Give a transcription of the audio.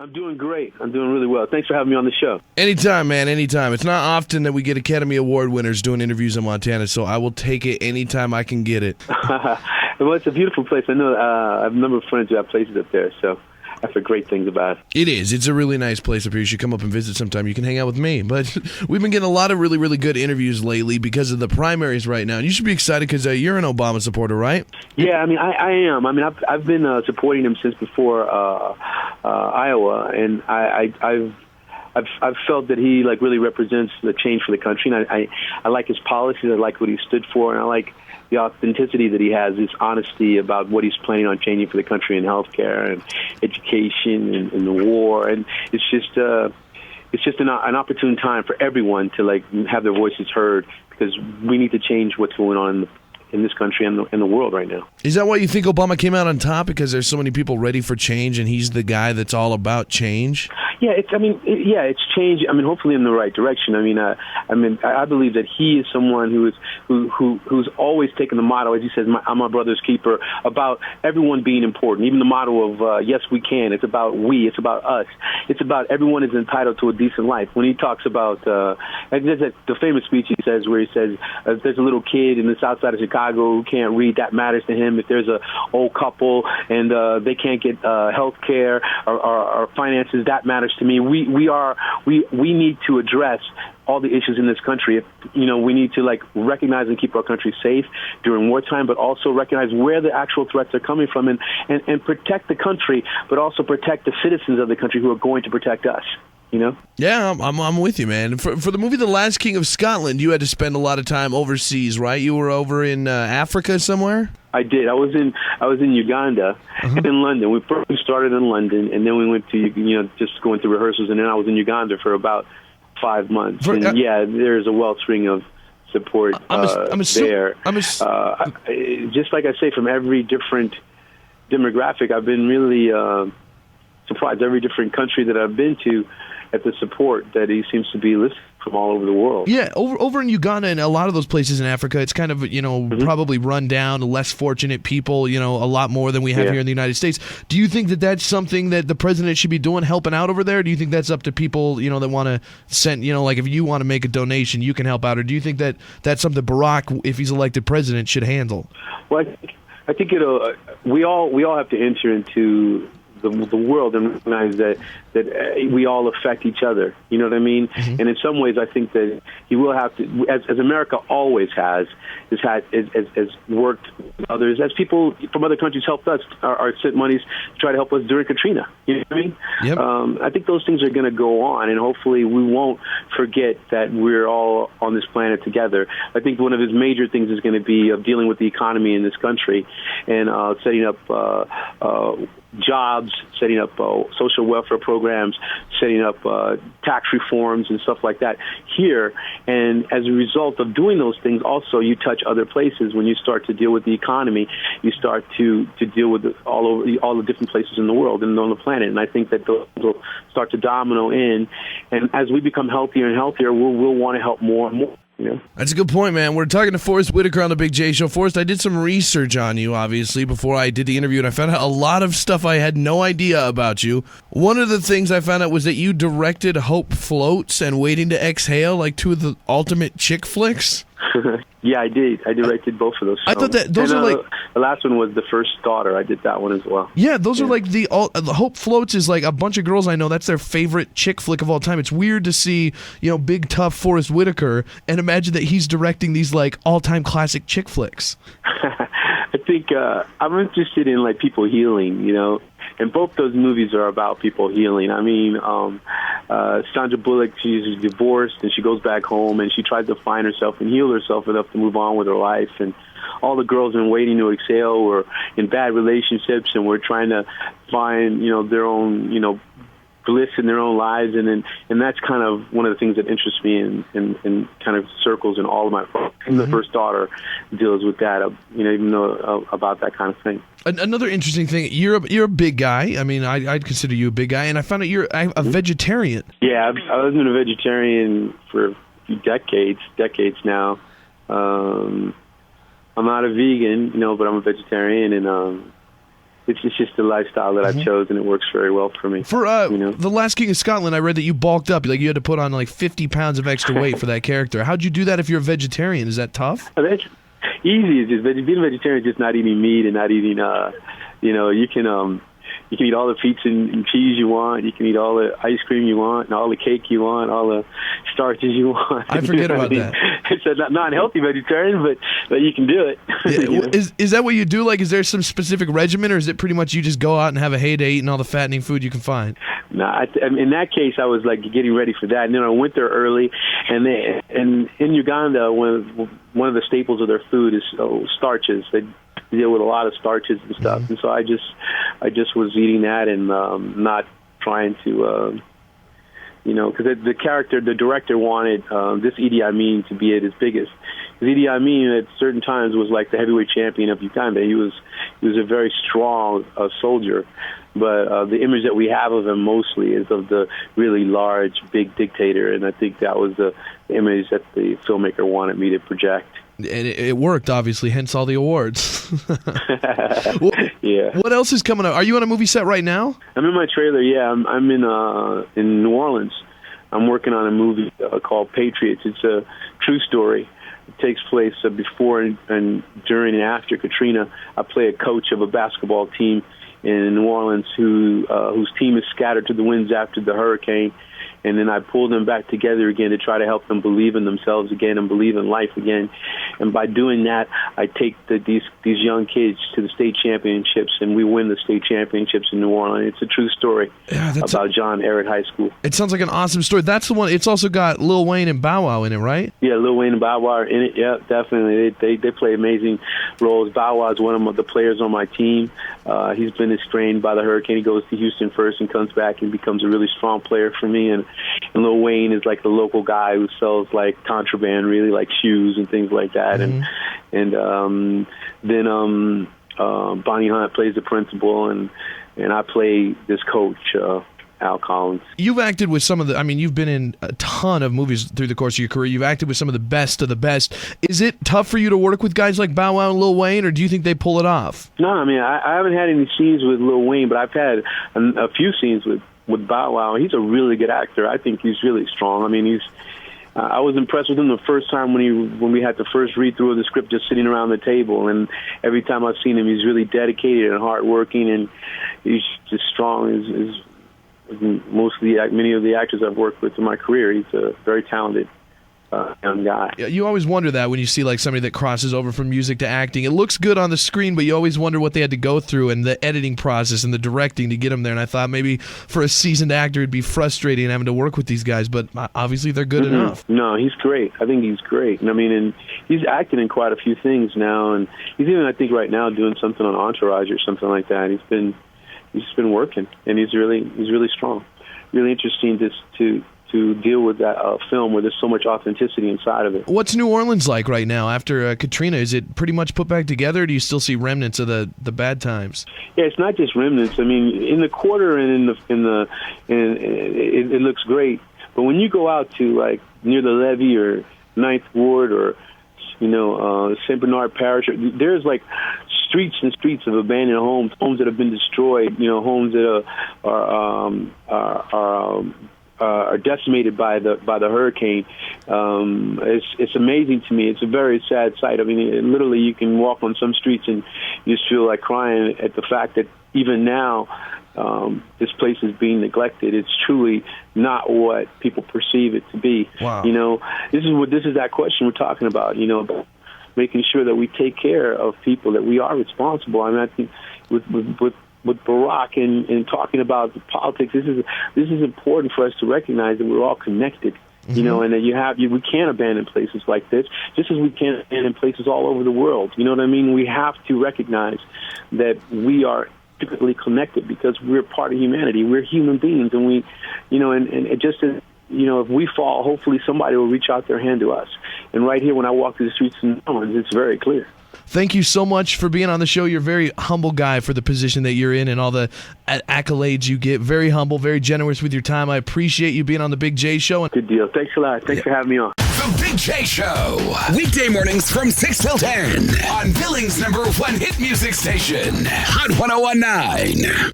I'm doing great. I'm doing really well. Thanks for having me on the show. Anytime, man, anytime. It's not often that we get Academy Award winners doing interviews in Montana, so I will take it anytime I can get it. Well, it's a beautiful place. I know I have a number of friends who have places up there, so I've heard great things about it. It is. It's a really nice place up here. You should come up and visit sometime. You can hang out with me. But we've been getting a lot of really, really good interviews lately because of the primaries right now. And you should be excited because you're an Obama supporter, right? Yeah, I mean, I am. I mean, I've been supporting him since before Iowa, and I've felt that he really represents the change for the country. And I like his policies. I like what he stood for, and I like the authenticity that he has, his honesty about what he's planning on changing for the country in healthcare and education and the war. And it's just an opportune time for everyone to have their voices heard, because we need to change what's going on in this country and the world right now. Is that why you think Obama came out on top? Because there's so many people ready for change, and he's the guy that's all about change? Yeah, it's change. I mean, hopefully in the right direction. I believe that he is someone who's always taken the motto, as he says, "I'm my brother's keeper," about everyone being important. Even the motto of "Yes, we can." It's about we. It's about us. It's about everyone is entitled to a decent life. When he talks about, there's the famous speech he says where he says, "If there's a little kid in the south side of Chicago who can't read, that matters to him. If there's a old couple and they can't get health care or finances, that matters to me." We need to address all the issues in this country. We need to recognize and keep our country safe during wartime, but also recognize where the actual threats are coming from and protect the country, but also protect the citizens of the country who are going to protect us. Yeah, I'm with you, man. For the movie The Last King of Scotland, you had to spend a lot of time overseas, right? You were over in Africa somewhere? I did. I was in Uganda and in London. We first started in London, and then we went to just going through rehearsals, and then I was in Uganda for about 5 months. There's a wellspring of support there. Just like I say, from every different demographic, I've been really surprised. Every different country that I've been to, at the support that he seems to be listening from all over the world. Yeah, over in Uganda and a lot of those places in Africa, it's kind of, probably run down, less fortunate people, a lot more than we have here in the United States. Do you think that that's something that the president should be doing, helping out over there? Do you think that's up to people, that want to send, if you want to make a donation, you can help out? Or do you think that that's something Barack, if he's elected president, should handle? Well, I think we all have to enter into the world and recognize that we all affect each other. You know what I mean? Mm-hmm. And in some ways, I think that he will have to, as America always has worked with others, as people from other countries helped us, or sent monies to try to help us during Katrina. You know what I mean? Yep. I think those things are going to go on, and hopefully we won't forget that we're all on this planet together. I think one of his major things is going to be dealing with the economy in this country and setting up jobs, setting up social welfare programs, setting up tax reforms and stuff like that here. And as a result of doing those things, also you touch other places. When you start to deal with the economy, you start to deal with all the different places in the world and on the planet. And I think that those will start to domino in. And as we become healthier and healthier, we'll want to help more and more. Yeah. That's a good point, man. We're talking to Forrest Whitaker on the Big J Show. Forrest, I did some research on you, obviously, before I did the interview, and I found out a lot of stuff I had no idea about you. One of the things I found out was that you directed Hope Floats and Waiting to Exhale, like two of the ultimate chick flicks. Yeah, I did. I directed both of those films. I thought that those are like... The last one was The First Daughter. I did that one as well. Yeah, those are like the Hope Floats is like a bunch of girls I know, that's their favorite chick flick of all time. It's weird to see, big, tough Forrest Whitaker and imagine that he's directing these like all-time classic chick flicks. I think I'm interested in people healing, and both those movies are about people healing. I mean, Sandra Bullock, she's divorced and she goes back home and she tries to find herself and heal herself enough to move on with her life. And all the girls in Waiting to Exhale were in bad relationships and were trying to find, their own, bliss in their own lives, and that's kind of one of the things that interests me and kind of circles in all of my films. Mm-hmm. The First Daughter deals with that, even though about that kind of thing. Another interesting thing, you're a big guy. I mean, I'd consider you a big guy, and I found out you're a vegetarian. Yeah, I've been a vegetarian for a few decades now. I'm not a vegan, but I'm a vegetarian, and it's just the lifestyle that I've chosen. It works very well for me. For The Last King of Scotland, I read that you bulked up. Like, you had to put on like 50 pounds of extra weight for that character. How'd you do that if you're a vegetarian? Is that tough? That's easy. It's just being a vegetarian is just not eating meat and not eating. You can eat all the pizza and cheese you want. You can eat all the ice cream you want, and all the cake you want, all the starches you want. I forget about that. It's a non-healthy vegetarian, but you can do it. Yeah. Is that what you do? Like, is there some specific regimen, or is it pretty much you just go out and have a heyday eating all the fattening food you can find? No, in that case, I was like getting ready for that, and then I went there early, and in Uganda, one of the staples of their food is starches. They deal with a lot of starches and stuff, and so I just was eating that and not trying to, because the director wanted this Idi Amin to be at his biggest. Because Idi Amin at certain times was like the heavyweight champion of Uganda. He was a very strong soldier, but the image that we have of him mostly is of the really large, big dictator, and I think that was the image that the filmmaker wanted me to project. And it worked, obviously, hence all the awards. Yeah. What else is coming up? Are you on a movie set right now? I'm in my trailer, yeah. I'm in New Orleans. I'm working on a movie called Patriots. It's a true story. It takes place before and during and after Katrina. I play a coach of a basketball team in New Orleans whose team is scattered to the winds after the hurricane. And then I pull them back together again to try to help them believe in themselves again and believe in life again. And by doing that, I take these young kids to the state championships, and we win the state championships in New Orleans. It's a true story about John Ehret High School. It sounds like an awesome story. That's the one. It's also got Lil Wayne and Bow Wow in it, right? Yeah, Lil Wayne and Bow Wow are in it. Yeah, definitely. They play amazing roles. Bow Wow is one of the players on my team. He's been estranged by the hurricane. He goes to Houston first and comes back and becomes a really strong player for me. And Lil Wayne is like the local guy who sells like contraband, really, like shoes and things like that. Mm-hmm. And then Bonnie Hunt plays the principal, and I play this coach, Al Collins. You've acted with some of you've been in a ton of movies through the course of your career. You've acted with some of the best of the best. Is it tough for you to work with guys like Bow Wow and Lil Wayne, or do you think they pull it off? No, I haven't had any scenes with Lil Wayne, but I've had a few scenes with Bow Wow. He's a really good actor. I think he's really strong. I was impressed with him the first time when we had the first read through of the script, just sitting around the table. And every time I've seen him, he's really dedicated and hardworking, and he's just strong. He's many of the actors I've worked with in my career. He's a very talented young guy. Yeah, you always wonder that when you see like somebody that crosses over from music to acting. It looks good on the screen, but you always wonder what they had to go through and the editing process and the directing to get them there. And I thought maybe for a seasoned actor it'd be frustrating having to work with these guys, but obviously they're good enough. No, he's great. I think he's great. And he's acting in quite a few things now, and he's even, I think, right now doing something on Entourage or something like that. He's been working, and he's really strong. Really interesting to deal with that film where there's so much authenticity inside of it. What's New Orleans like right now after Katrina? Is it pretty much put back together, or do you still see remnants of the bad times? Yeah, it's not just remnants. In the quarter and it looks great, but when you go out to like near the Levee or Ninth Ward or St. Bernard Parish, there's like streets and streets of abandoned homes that have been destroyed, homes that are decimated by the hurricane. It's amazing to me. It's a very sad sight. Literally, you can walk on some streets and you just feel like crying at the fact that even now this place is being neglected. It's truly not what people perceive it to be. Wow. This is that question we're talking about. About making sure that we take care of people, that we are responsible. I think with Barack and talking about the politics, this is important for us to recognize that we're all connected. Mm-hmm. And that we can't abandon places like this, just as we can't abandon places all over the world. You know what I mean? We have to recognize that we are intricately connected because we're part of humanity. We're human beings, and we, and it just as, if we fall, hopefully somebody will reach out their hand to us. And right here, when I walk through the streets in New Orleans, it's very clear. Thank you so much for being on the show. You're a very humble guy for the position that you're in and all the accolades you get. Very humble, very generous with your time. I appreciate you being on the Big J Show. Good deal. Thanks a lot. Thanks for having me on. The Big J Show. Weekday mornings from 6 till 10 on Billings' #1 hit music station, Hot 101.9.